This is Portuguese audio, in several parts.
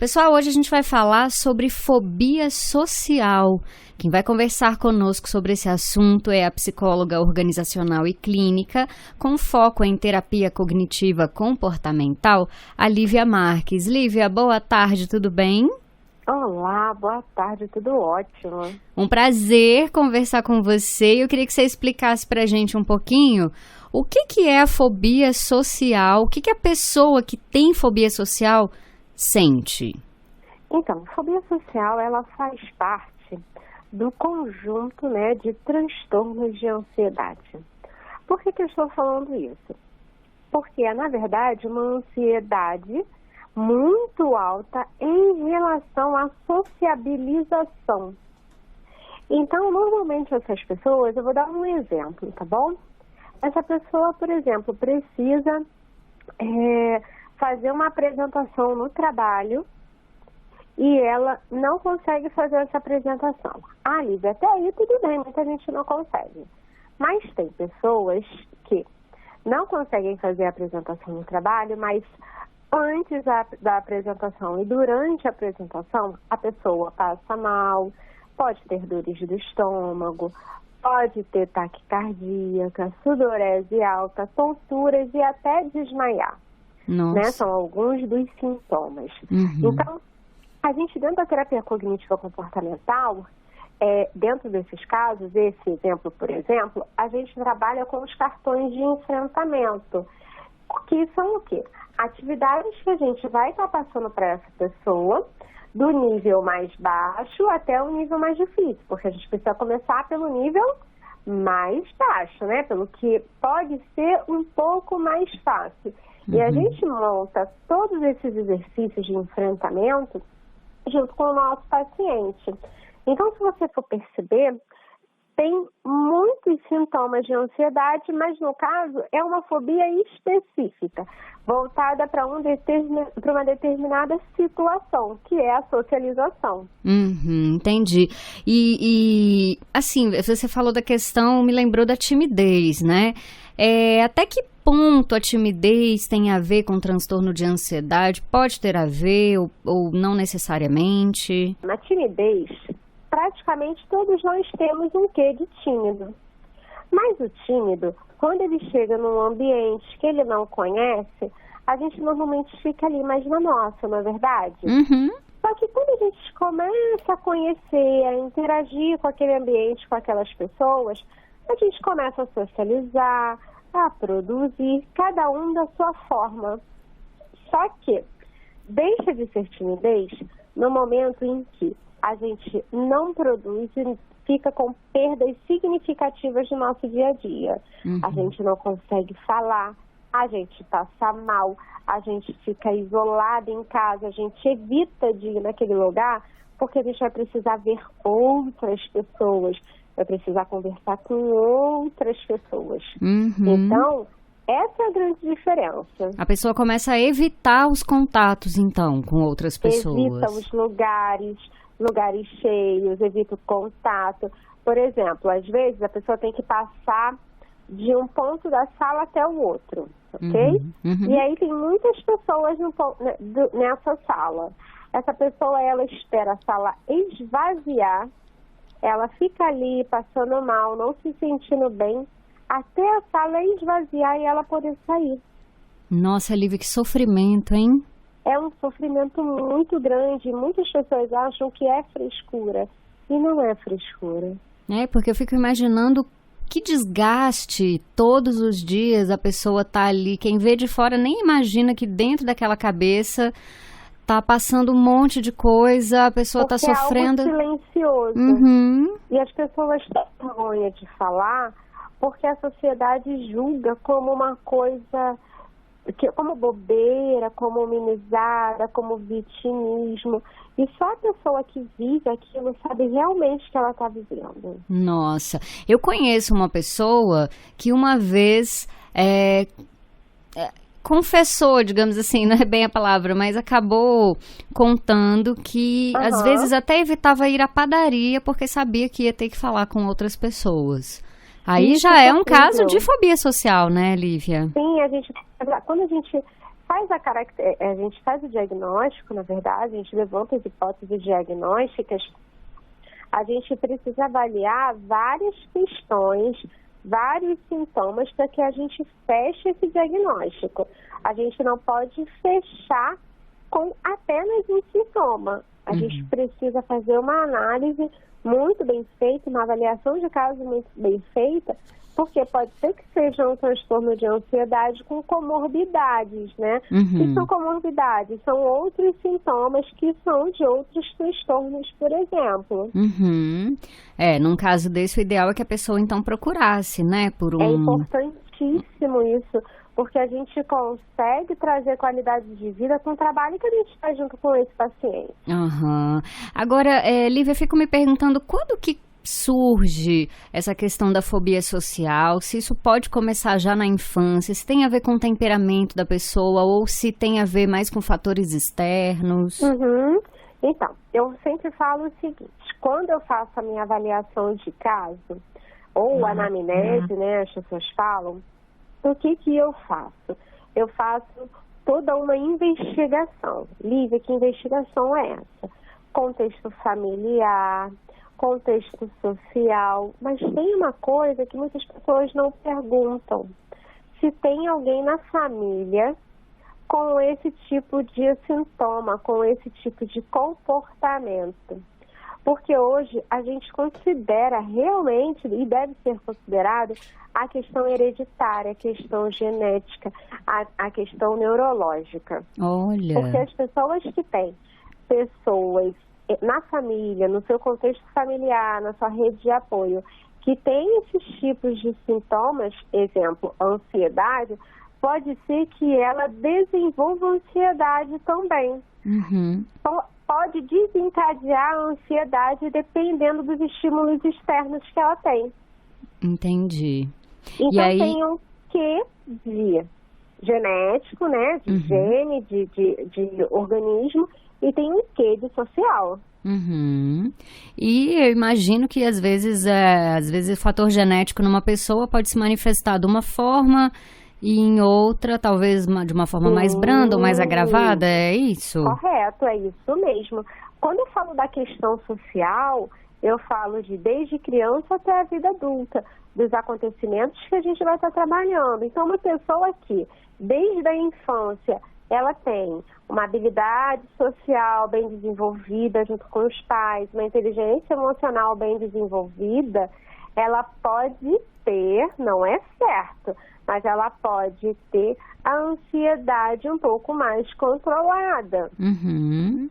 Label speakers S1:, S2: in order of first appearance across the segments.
S1: Pessoal, hoje a gente vai falar sobre fobia social. Quem vai conversar conosco sobre esse assunto é a psicóloga organizacional e clínica, com foco em terapia cognitiva comportamental, a Lívia Marques. Lívia, boa tarde, tudo bem?
S2: Olá, boa tarde, tudo ótimo.
S1: Um prazer conversar com você. Eu queria que você explicasse pra gente um pouquinho o que é a fobia social, o que a pessoa que tem fobia social sente.
S2: Então, fobia social, ela faz parte do conjunto, de transtornos de ansiedade. Por que eu estou falando isso? Porque é, na verdade, uma ansiedade muito alta em relação à sociabilização. Então, normalmente essas pessoas, eu vou dar um exemplo, tá bom? Essa pessoa, por exemplo, precisa fazer uma apresentação no trabalho e ela não consegue fazer essa apresentação. Ah, Lívia, até aí tudo bem, muita gente não consegue. Mas tem pessoas que não conseguem fazer a apresentação no trabalho, mas antes da apresentação e durante a apresentação, a pessoa passa mal, pode ter dores do estômago, pode ter taquicardia, sudorese alta, tonturas e até desmaiar.
S1: Nossa.
S2: São alguns dos sintomas.
S1: Uhum.
S2: Então, a gente dentro da terapia cognitiva comportamental, dentro desses casos, esse exemplo, por exemplo, a gente trabalha com os cartões de enfrentamento, que são o quê? Atividades que a gente vai estar passando para essa pessoa, do nível mais baixo até o nível mais difícil, porque a gente precisa começar pelo nível mais baixo, pelo que pode ser um pouco mais fácil. E a gente monta todos esses exercícios de enfrentamento junto com o nosso paciente. Então, se você for perceber, tem muitos sintomas de ansiedade, mas no caso é uma fobia específica, voltada para uma determinada situação, que é a socialização.
S1: Entendi. E assim, você falou da questão, me lembrou da timidez, né? Até que ponto a timidez tem a ver com transtorno de ansiedade? Pode ter a ver ou não necessariamente?
S2: Na timidez, praticamente todos nós temos um quê de tímido. Mas o tímido, quando ele chega num ambiente que ele não conhece, a gente normalmente fica ali mais na nossa, não é verdade? Só que quando a gente começa a conhecer, a interagir com aquele ambiente, com aquelas pessoas, a gente começa a socializar, a produzir, cada um da sua forma. Só que deixa de ser timidez no momento em que a gente não produz e fica com perdas significativas no nosso dia a dia. A gente não consegue falar, a gente passa mal, a gente fica isolado em casa, a gente evita de ir naquele lugar porque a gente vai precisar ver outras pessoas, vai precisar conversar com outras pessoas. Então, essa é a grande diferença.
S1: A pessoa começa a evitar os contatos, então, com outras pessoas.
S2: Evita os lugares cheios, evita o contato. Por exemplo, às vezes a pessoa tem que passar de um ponto da sala até o outro, ok? E aí tem muitas pessoas nessa sala. Essa pessoa, ela espera a sala esvaziar, ela fica ali passando mal, não se sentindo bem, até a sala esvaziar e ela poder sair.
S1: Nossa, Lívia, que sofrimento, hein?
S2: É um sofrimento muito grande. Muitas pessoas acham que é frescura. E não é frescura.
S1: Porque eu fico imaginando que desgaste todos os dias a pessoa tá ali. Quem vê de fora nem imagina que dentro daquela cabeça tá passando um monte de coisa, a pessoa tá sofrendo.
S2: É algo silencioso. E as pessoas têm vergonha de falar porque a sociedade julga como uma coisa, como bobeira, como minimizada, como vitimismo. E só a pessoa que vive aquilo sabe realmente o que ela está vivendo.
S1: Nossa, eu conheço uma pessoa que uma vez confessou, digamos assim, não é bem a palavra, mas acabou contando que às vezes até evitava ir à padaria porque sabia que ia ter que falar com outras pessoas. Aí isso já é um caso de fobia social, né, Lívia?
S2: Sim, quando a gente a gente faz o diagnóstico, na verdade, a gente levanta as hipóteses diagnósticas, a gente precisa avaliar várias questões, vários sintomas para que a gente feche esse diagnóstico. A gente não pode fechar com apenas um sintoma. A gente precisa fazer uma análise muito bem feita, uma avaliação de caso muito bem feita, porque pode ser que seja um transtorno de ansiedade com comorbidades, né? O que são comorbidades? São outros sintomas que são de outros transtornos, por exemplo.
S1: Num caso desse, o ideal é que a pessoa, então, procurasse, né?
S2: É importantíssimo isso, porque a gente consegue trazer qualidade de vida com o trabalho que a gente faz junto com esse paciente.
S1: Agora, Lívia, eu fico me perguntando quando que surge essa questão da fobia social, se isso pode começar já na infância, se tem a ver com o temperamento da pessoa ou se tem a ver mais com fatores externos.
S2: Então, eu sempre falo o seguinte, quando eu faço a minha avaliação de caso, ou anamnese, né, as pessoas falam, o que eu faço? Eu faço toda uma investigação. Lívia, que investigação é essa? Contexto familiar, contexto social, mas tem uma coisa que muitas pessoas não perguntam. Se tem alguém na família com esse tipo de sintoma, com esse tipo de comportamento. Porque hoje a gente considera realmente, e deve ser considerado, a questão hereditária, a questão genética, a questão neurológica.
S1: Olha.
S2: Porque as pessoas que têm pessoas na família, no seu contexto familiar, na sua rede de apoio, que tem esses tipos de sintomas, exemplo, ansiedade, pode ser que ela desenvolva ansiedade também. Pode desencadear a ansiedade dependendo dos estímulos externos que ela tem.
S1: Entendi.
S2: Então, tem um quê de genético, né, de gene, de organismo, e tem um quê de social.
S1: E eu imagino que às vezes o fator genético numa pessoa pode se manifestar de uma forma e em outra, talvez de uma forma mais branda ou mais agravada, é isso?
S2: Correto, é isso mesmo. Quando eu falo da questão social, eu falo de desde criança até a vida adulta, dos acontecimentos que a gente vai estar trabalhando. Então, uma pessoa que, desde a infância, ela tem uma habilidade social bem desenvolvida junto com os pais, uma inteligência emocional bem desenvolvida, ela pode ter, não é certo, mas ela pode ter a ansiedade um pouco mais controlada.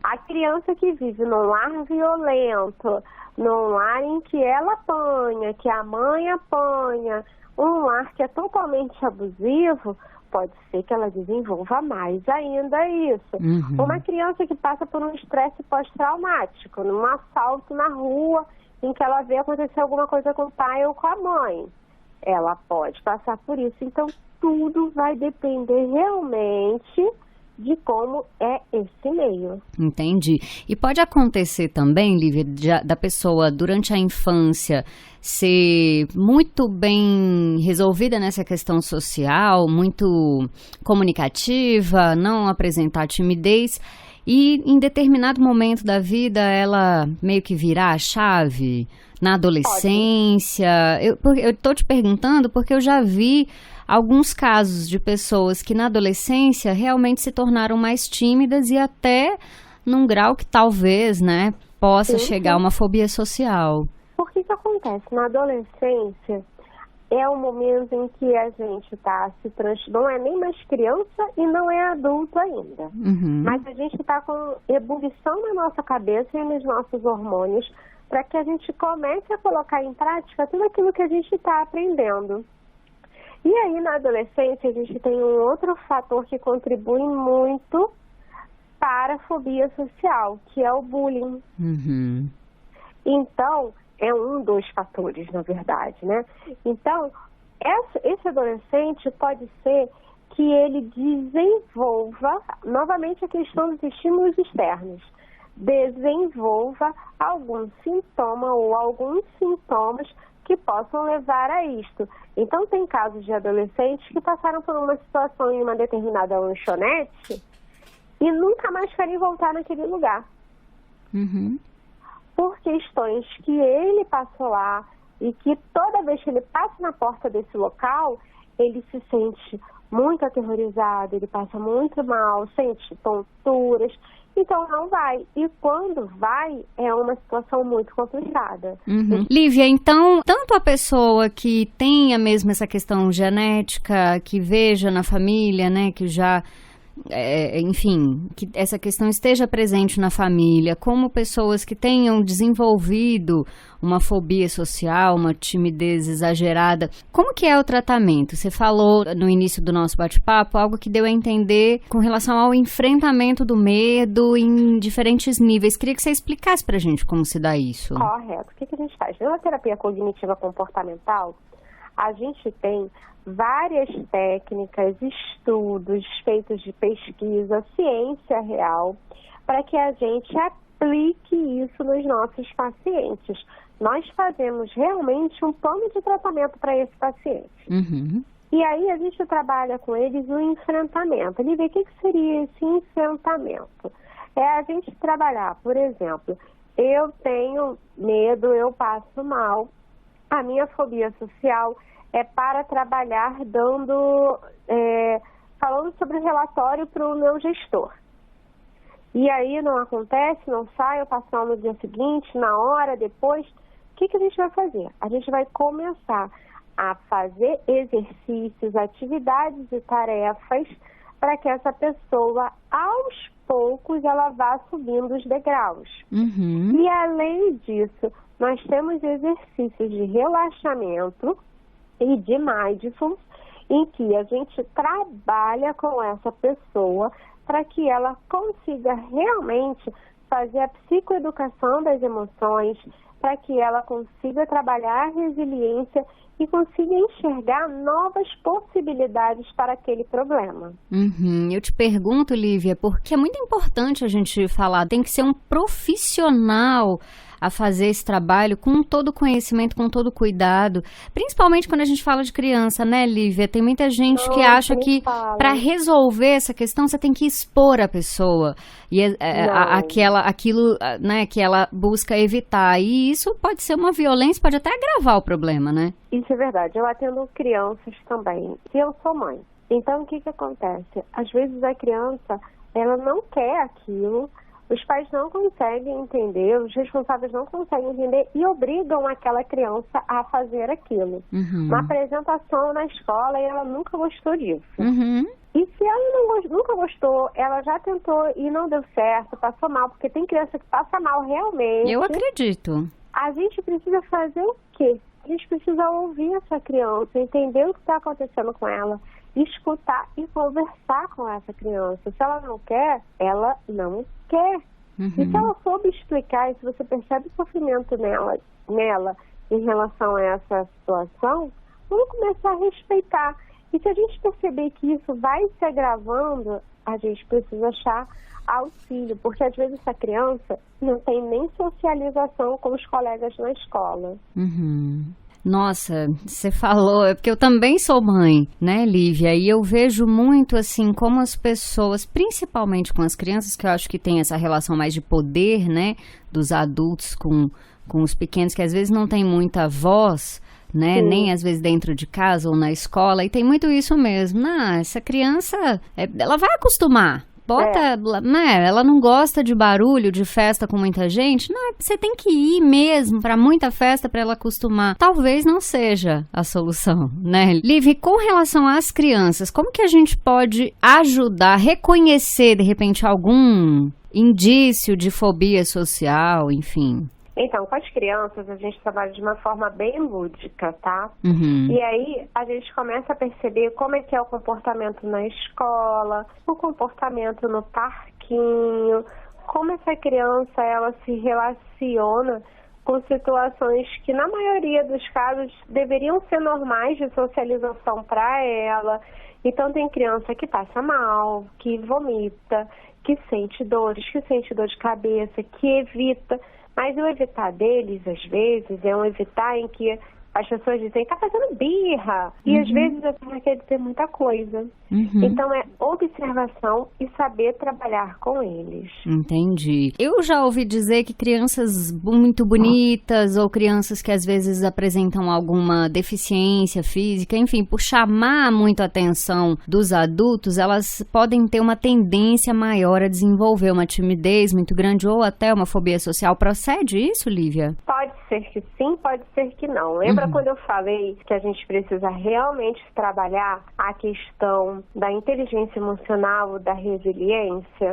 S2: A criança que vive num lar violento, num lar em que ela apanha, que a mãe apanha, um lar que é totalmente abusivo, pode ser que ela desenvolva mais ainda isso. Uma criança que passa por um estresse pós-traumático, num assalto na rua, em que ela vê acontecer alguma coisa com o pai ou com a mãe, ela pode passar por isso. Então, tudo vai depender realmente de como é esse meio.
S1: Entendi. E pode acontecer também, Lívia, da pessoa durante a infância ser muito bem resolvida nessa questão social, muito comunicativa, não apresentar timidez e em determinado momento da vida ela meio que virar a chave na adolescência. Eu estou te perguntando porque eu já vi alguns casos de pessoas que na adolescência realmente se tornaram mais tímidas e até num grau que talvez, né, possa chegar a uma fobia social.
S2: Por que acontece? Na adolescência é o momento em que a gente está não é nem mais criança e não é adulto ainda. Mas a gente está com ebulição na nossa cabeça e nos nossos hormônios para que a gente comece a colocar em prática tudo aquilo que a gente está aprendendo. E aí, na adolescência, a gente tem um outro fator que contribui muito para a fobia social, que é o bullying. Então, é um dos fatores, na verdade, né? Então, esse adolescente pode ser que ele desenvolva, novamente, a questão dos estímulos externos, desenvolva algum sintoma ou alguns sintomas que possam levar a isto. Então, tem casos de adolescentes que passaram por uma situação em uma determinada lanchonete e nunca mais querem voltar naquele lugar. Por questões que ele passou lá e que toda vez que ele passa na porta desse local, ele se sente muito aterrorizado, ele passa muito mal, sente tonturas, então não vai. E quando vai, é uma situação muito complicada.
S1: Lívia, então, tanto a pessoa que tenha mesmo essa questão genética, que veja na família, né, que já... enfim, que essa questão esteja presente na família, como pessoas que tenham desenvolvido uma fobia social, uma timidez exagerada. Como que é o tratamento? Você falou no início do nosso bate-papo algo que deu a entender com relação ao enfrentamento do medo em diferentes níveis. Queria que você explicasse pra gente como se dá isso.
S2: Correto. O que a gente faz? Na terapia cognitiva comportamental, a gente tem várias técnicas, estudos feitos de pesquisa, ciência real, para que a gente aplique isso nos nossos pacientes. Nós fazemos realmente um plano de tratamento para esse paciente. E aí a gente trabalha com eles o enfrentamento. Ele vê o que seria esse enfrentamento. É a gente trabalhar, por exemplo, eu tenho medo, eu passo mal, a minha fobia social é para trabalhar falando sobre o relatório para o meu gestor. E aí não acontece, não sai, eu passo mal no dia seguinte, na hora, depois. O que a gente vai fazer? A gente vai começar a fazer exercícios, atividades e tarefas para que essa pessoa, aos poucos, ela vá subindo os degraus. E além disso, nós temos exercícios de relaxamento e de mindfulness, em que a gente trabalha com essa pessoa para que ela consiga realmente fazer a psicoeducação das emoções, para que ela consiga trabalhar a resiliência e consiga enxergar novas possibilidades para aquele problema.
S1: Eu te pergunto, Lívia, porque é muito importante a gente falar, tem que ser um profissional a fazer esse trabalho com todo conhecimento, com todo cuidado, principalmente quando a gente fala de criança, né, Lívia? Tem muita gente que acha que para resolver essa questão você tem que expor a pessoa e aquilo, né, que ela busca evitar, e isso pode ser uma violência, pode até agravar o problema, né?
S2: Isso é verdade, eu atendo crianças também, e eu sou mãe. Então, o que acontece? Às vezes a criança, ela não quer aquilo, os pais não conseguem entender, os responsáveis não conseguem entender e obrigam aquela criança a fazer aquilo. Uma apresentação na escola e ela nunca gostou disso. E se ela nunca gostou, ela já tentou e não deu certo, passou mal, porque tem criança que passa mal realmente.
S1: Eu acredito.
S2: A gente precisa fazer o quê? A gente precisa ouvir essa criança, entender o que está acontecendo com ela, escutar e conversar com essa criança. Se ela não quer, ela não quer. E se ela soube explicar, e se você percebe o sofrimento nela em relação a essa situação, vamos começar a respeitar. E se a gente perceber que isso vai se agravando, a gente precisa achar auxílio, porque às vezes essa criança não tem nem socialização com os colegas na escola.
S1: Nossa, você falou, é porque eu também sou mãe, né, Lívia? E eu vejo muito, assim, como as pessoas, principalmente com as crianças, que eu acho que tem essa relação mais de poder, né, dos adultos com os pequenos, que às vezes não tem muita voz, né, nem às vezes dentro de casa ou na escola, e tem muito isso mesmo. Essa criança, ela vai acostumar. Né? Ela não gosta de barulho, de festa com muita gente. Não, você tem que ir mesmo para muita festa para ela acostumar. Talvez não seja a solução, né? Lívia, com relação às crianças, como que a gente pode ajudar a reconhecer, de repente, algum indício de fobia social, enfim?
S2: Então, com as crianças, a gente trabalha de uma forma bem lúdica, tá? E aí, a gente começa a perceber como é que é o comportamento na escola, o comportamento no parquinho, como essa criança, ela se relaciona com situações que, na maioria dos casos, deveriam ser normais de socialização para ela. Então, tem criança que passa mal, que vomita, que sente dores, que sente dor de cabeça, que evita. Mas o evitar deles, às vezes, é um evitar em que as pessoas dizem, tá fazendo birra. E às vezes a pessoa quer dizer muita coisa. Então é observação e saber trabalhar com eles.
S1: Entendi. Eu já ouvi dizer que crianças muito bonitas ou crianças que às vezes apresentam alguma deficiência física, enfim, por chamar muito a atenção dos adultos, elas podem ter uma tendência maior a desenvolver uma timidez muito grande ou até uma fobia social. Procede isso, Lívia?
S2: Pode ser que sim, pode ser que não. Lembra quando eu falei que a gente precisa realmente trabalhar a questão da inteligência emocional, da resiliência?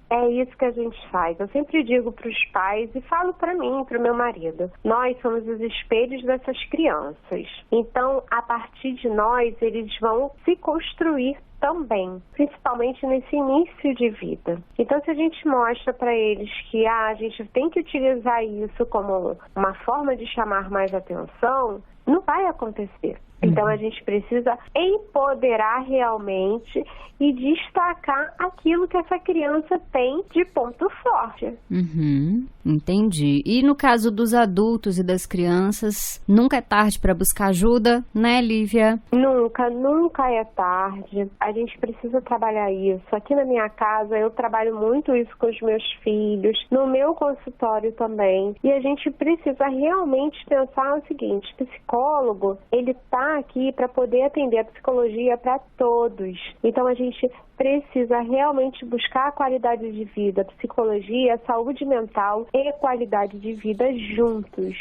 S2: É isso que a gente faz. Eu sempre digo para os pais e falo para mim, para o meu marido, nós somos os espelhos dessas crianças. Então, a partir de nós, eles vão se construir também, principalmente nesse início de vida. Então, se a gente mostra para eles que a gente tem que utilizar isso como uma forma de chamar mais atenção, não vai acontecer. Então, a gente precisa empoderar realmente e destacar aquilo que essa criança tem de ponto forte.
S1: Entendi. E no caso dos adultos e das crianças, nunca é tarde para buscar ajuda, né, Lívia?
S2: Nunca é tarde. A gente precisa trabalhar isso. Aqui na minha casa, eu trabalho muito isso com os meus filhos, no meu consultório também. E a gente precisa realmente pensar o seguinte, o psicólogo, ele está aqui para poder atender a psicologia para todos. Então, a gente precisa realmente buscar a qualidade de vida, psicologia, saúde mental e qualidade de vida juntos.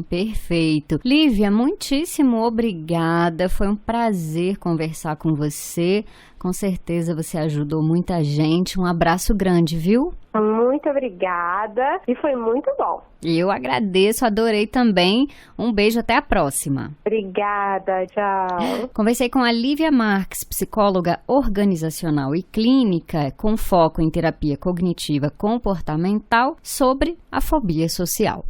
S1: Perfeito. Lívia, muitíssimo obrigada. Foi um prazer conversar com você. Com certeza você ajudou muita gente. Um abraço grande, viu?
S2: Muito obrigada e foi muito bom.
S1: Eu agradeço, adorei também. Um beijo, até a próxima.
S2: Obrigada, tchau.
S1: Conversei com a Lívia Marques, psicóloga organizacional e clínica, com foco em terapia cognitiva comportamental, sobre a fobia social.